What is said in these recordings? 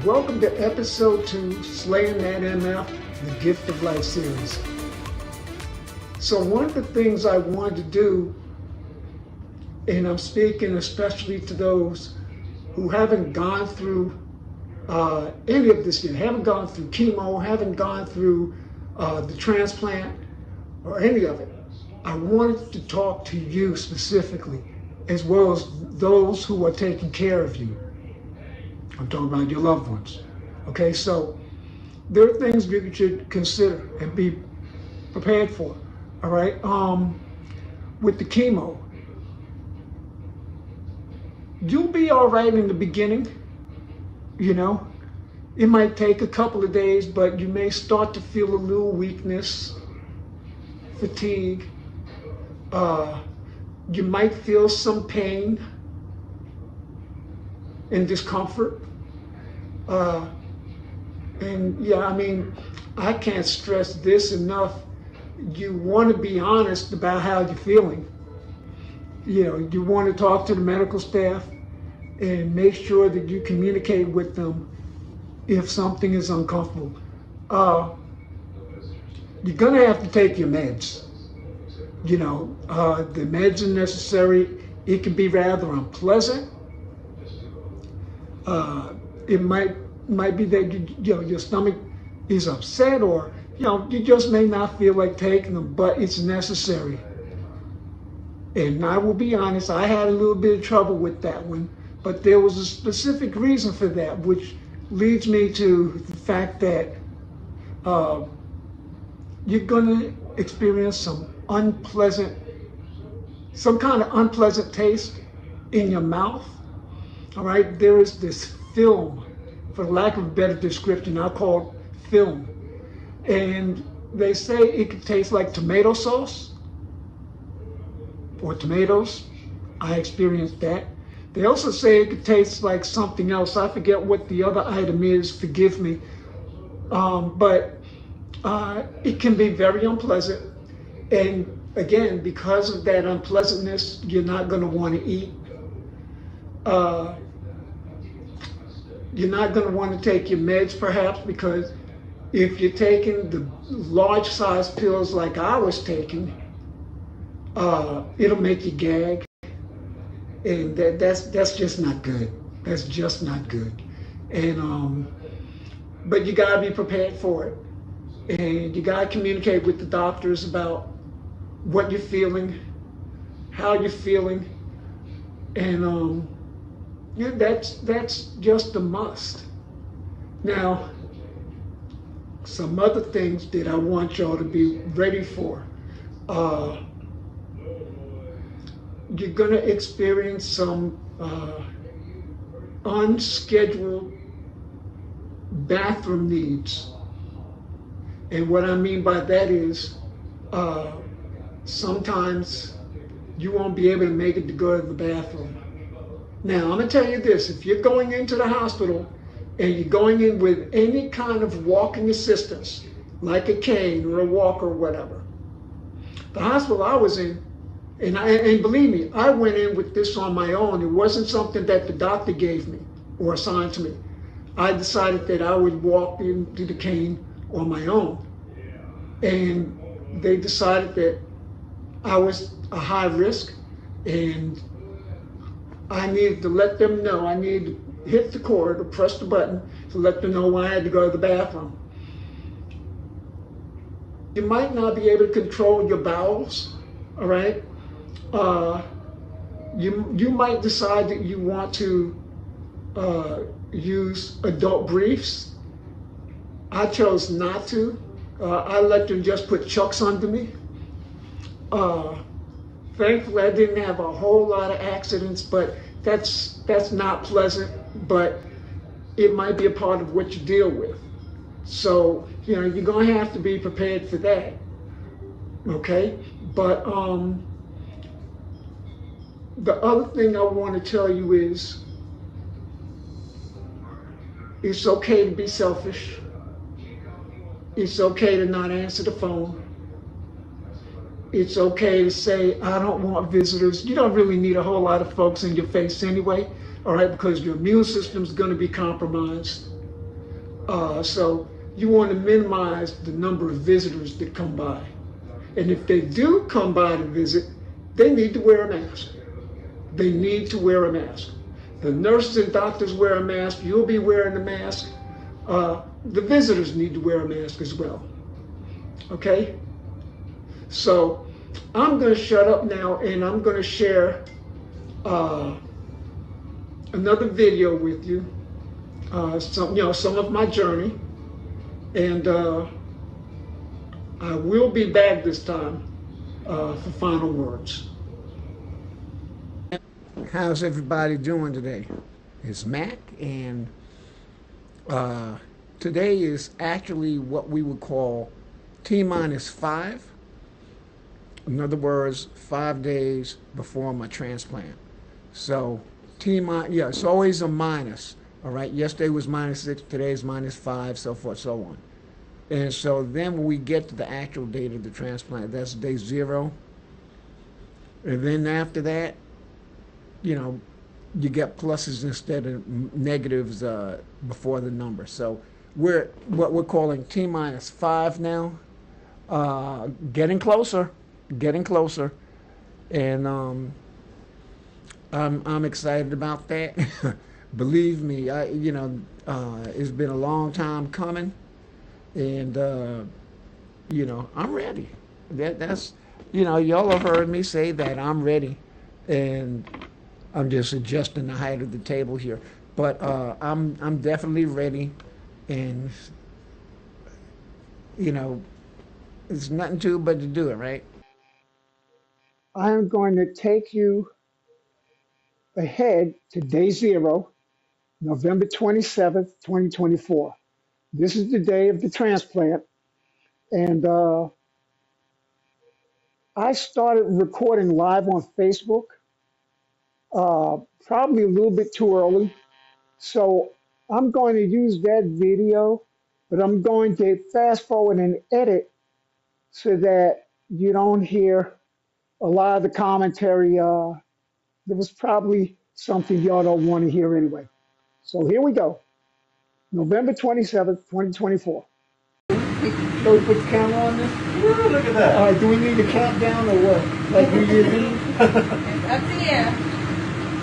Welcome to episode 2, Slayin that MF, the Gift of Life series. So one of the things I wanted to do, and I'm speaking especially to those who haven't gone through any of this yet, haven't gone through chemo, haven't gone through the transplant or any of it. I wanted to talk to you specifically, as well as those who are taking care of you. I'm talking about your loved ones. Okay, so there are things you should consider and be prepared for. All right, with the chemo, you'll be all right in the beginning. You know, it might take a couple of days, but you may start to feel a little weakness, fatigue. You might feel some pain and discomfort. And yeah, I mean, I can't stress this enough. You want to be honest about how you're feeling. You know, you want to talk to the medical staff and make sure that you communicate with them if something is uncomfortable. You're gonna have to take your meds. You know, the meds are necessary. It can be rather unpleasant. It might be that your stomach is upset, or you just may not feel like taking them, but it's necessary. And I will be honest, I had a little bit of trouble with that one, but there was a specific reason for that, which leads me to the fact that you're gonna experience some kind of unpleasant taste in your mouth. All right, there is this film, for lack of a better description, I'll call it film. And they say it could taste like tomato sauce or tomatoes. I experienced that. They also say it could taste like something else. I forget what the other item is, forgive me. But it can be very unpleasant. And again, because of that unpleasantness, you're not going to want to eat. You're not going to want to take your meds, perhaps, because if you're taking the large size pills like I was taking, it'll make you gag, and that's just not good. That's just not good. And but you gotta be prepared for it, and you gotta communicate with the doctors about what you're feeling, how you're feeling, and yeah, that's just a must. Now, some other things that I want y'all to be ready for. You're gonna experience some unscheduled bathroom needs. And what I mean by that is sometimes you won't be able to make it to go to the bathroom. Now, I'm going to tell you this, if you're going into the hospital and you're going in with any kind of walking assistance, like a cane or a walker or whatever, the hospital I was in, and believe me, I went in with this on my own. It wasn't something that the doctor gave me or assigned to me. I decided that I would walk into the cane on my own. And they decided that I was a high risk, and I needed to let them know. I needed to hit the cord or press the button to let them know when I had to go to the bathroom. You might not be able to control your bowels, all right? You might decide that you want to use adult briefs. I chose not to. I let them just put chucks under me. Thankfully, I didn't have a whole lot of accidents, but that's not pleasant, but it might be a part of what you deal with. So, you're going to have to be prepared for that, okay? But the other thing I want to tell you is it's okay to be selfish. It's okay to not answer the phone. It's okay to say, I don't want visitors. You don't really need a whole lot of folks in your face anyway, all right, because your immune system's going to be compromised. So you want to minimize the number of visitors that come by. And if they do come by to visit, they need to wear a mask. They need to wear a mask. The nurses and doctors wear a mask. You'll be wearing a mask. The visitors need to wear a mask as well. Okay? So I'm going to shut up now, and I'm going to share another video with you. Some of my journey, and I will be back this time for final words. How's everybody doing today? It's Mac, and today is actually what we would call T-5. In other words, 5 days before my transplant. So it's always a minus. All right, yesterday was -6, today's -5, so forth, so on. And so then when we get to the actual date of the transplant, that's day 0. And then after that, you get pluses instead of negatives before the number. So we're what we're calling T-5 now. Getting closer, and I'm excited about that. Believe me, it's been a long time coming, and I'm ready. That's y'all have heard me say that I'm ready, and I'm just adjusting the height of the table here. But I'm definitely ready, and it's nothing to it but to do it, right? I am going to take you ahead to day 0. November 27th, 2024. This is the day of the transplant. And I started recording live on Facebook, probably a little bit too early. So I'm going to use that video, but I'm going to fast forward and edit so that you don't hear a lot of the commentary. There was probably something y'all don't want to hear anyway. So here we go. November 27th, 2024. So we put the camera on this? Ooh, look at that. All right, do we need a countdown or what? Like New Year's Eve? It's up to you.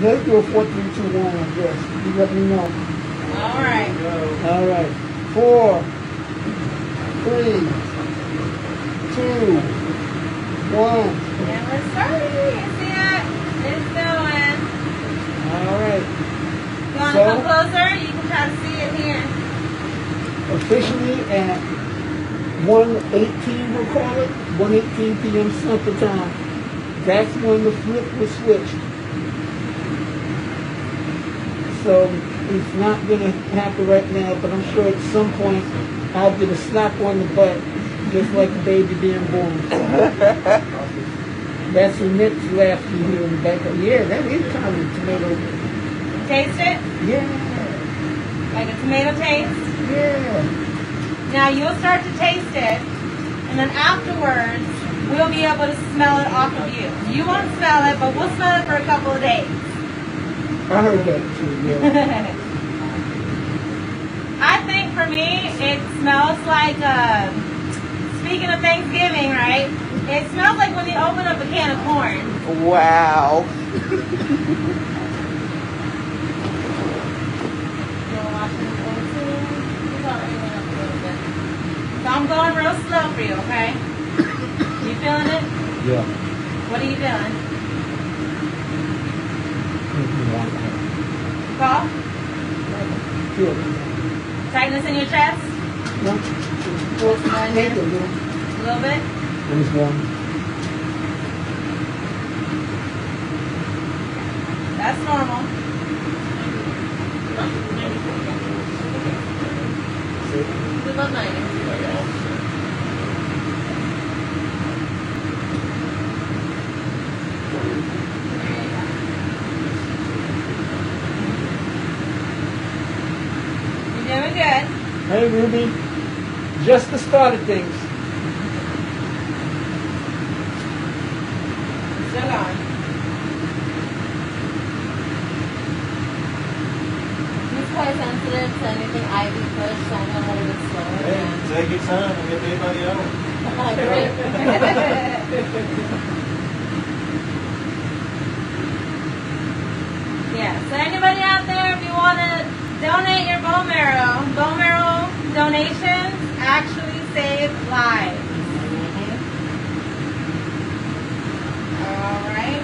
Let's do a 4, 3, 2, 1, I guess. You let me know. All right. All right. 4, 3, 2, 1. And we're starting. You see it? It's going. All right. You want to come closer? You can try to see it here. Officially at 1:18, we'll call it, 1:18 p.m. Central Time. That's when the flip was switched. So it's not going to happen right now, but I'm sure at some point I'll get a slap on the butt, just like the baby being born. That's a Nick's laugh you hear in the background. Yeah, that is kind of tomato. Taste it? Yeah. Like a tomato taste? Yeah. Now you'll start to taste it, and then afterwards, we'll be able to smell it off of you. You won't smell it, but we'll smell it for a couple of days. I heard that too, yeah. I think for me, it smells like, speaking of Thanksgiving, right? It smells like when you open up a can of corn. Wow. So I'm going real slow for you, okay? You feeling it? Yeah. What are you feeling? Cough? Tightness in your chest? No. Maybe a little. A little bit? It was warm. That's normal. Good luck, night. You're doing good. Hey, Ruby. Just the start of things. Still going. quite sensitive to anything IV push, so I'm gonna hold it slower. Hey, take your time and get paid by the hour. Yeah, so anybody out there, if you want to donate your bone marrow donations actually save lives. All right.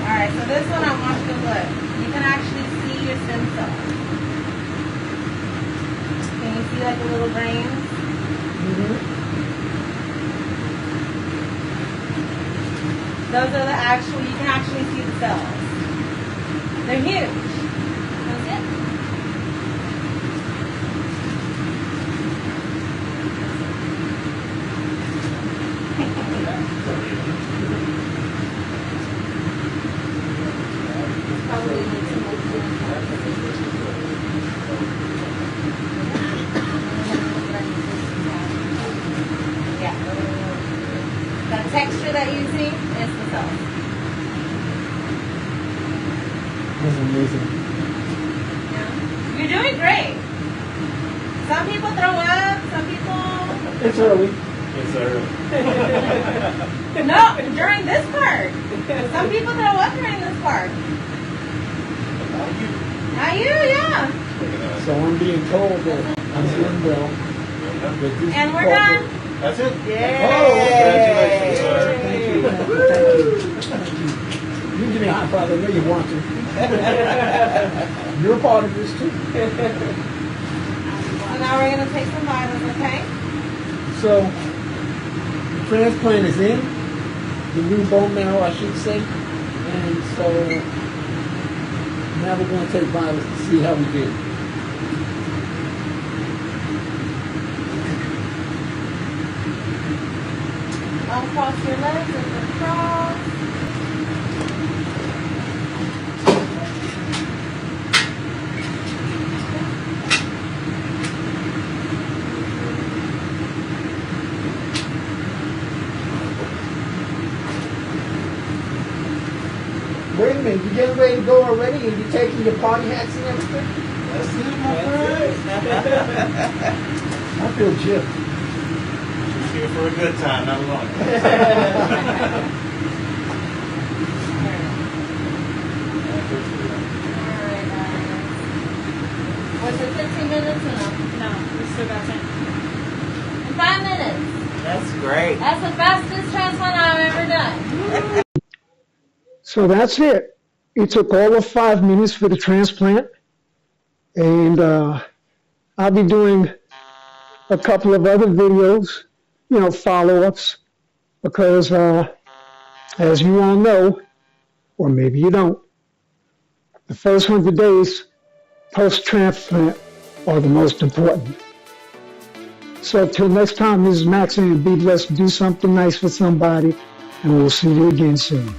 All right, so this one I want you to look. You can actually see your stem cells. Can you see like the little grains? Those are the actual, you can actually see the cells. They're huge. That's it. Probably need some yeah. That texture that you see is the cells. That's amazing. Yeah. You're doing great. Some people throw up, some people... It's early. It's early. No, during this part. Some people throw up during this part. Not you, yeah. So I'm being told that I'm doing well. And we're done. That's it? Yay. Oh, congratulations, sir. Thank you. Thank you. You can give me a high five. I know you want to. You're a part of this too. So now we're going to take some vitals, okay? So the transplant is in, the new bone marrow, I should say, and so now we're going to take vitals to see how we did. Uncross your legs and cross. Wait a minute, you getting ready to go already and you're taking your party hats and everything? That's it, my friend. I feel gypped. Just here for a good time, not a long time. Alright, guys. Was it 15 minutes or no? No, we still got 10. In 5 minutes. That's great. That's the fastest transplant I've ever done. So that's it. It took all of 5 minutes for the transplant. And I'll be doing a couple of other videos, follow-ups, because as you all know, or maybe you don't, the first 100 days post-transplant are the most important. So till next time, this is Max, and be blessed, do something nice for somebody, and we'll see you again soon.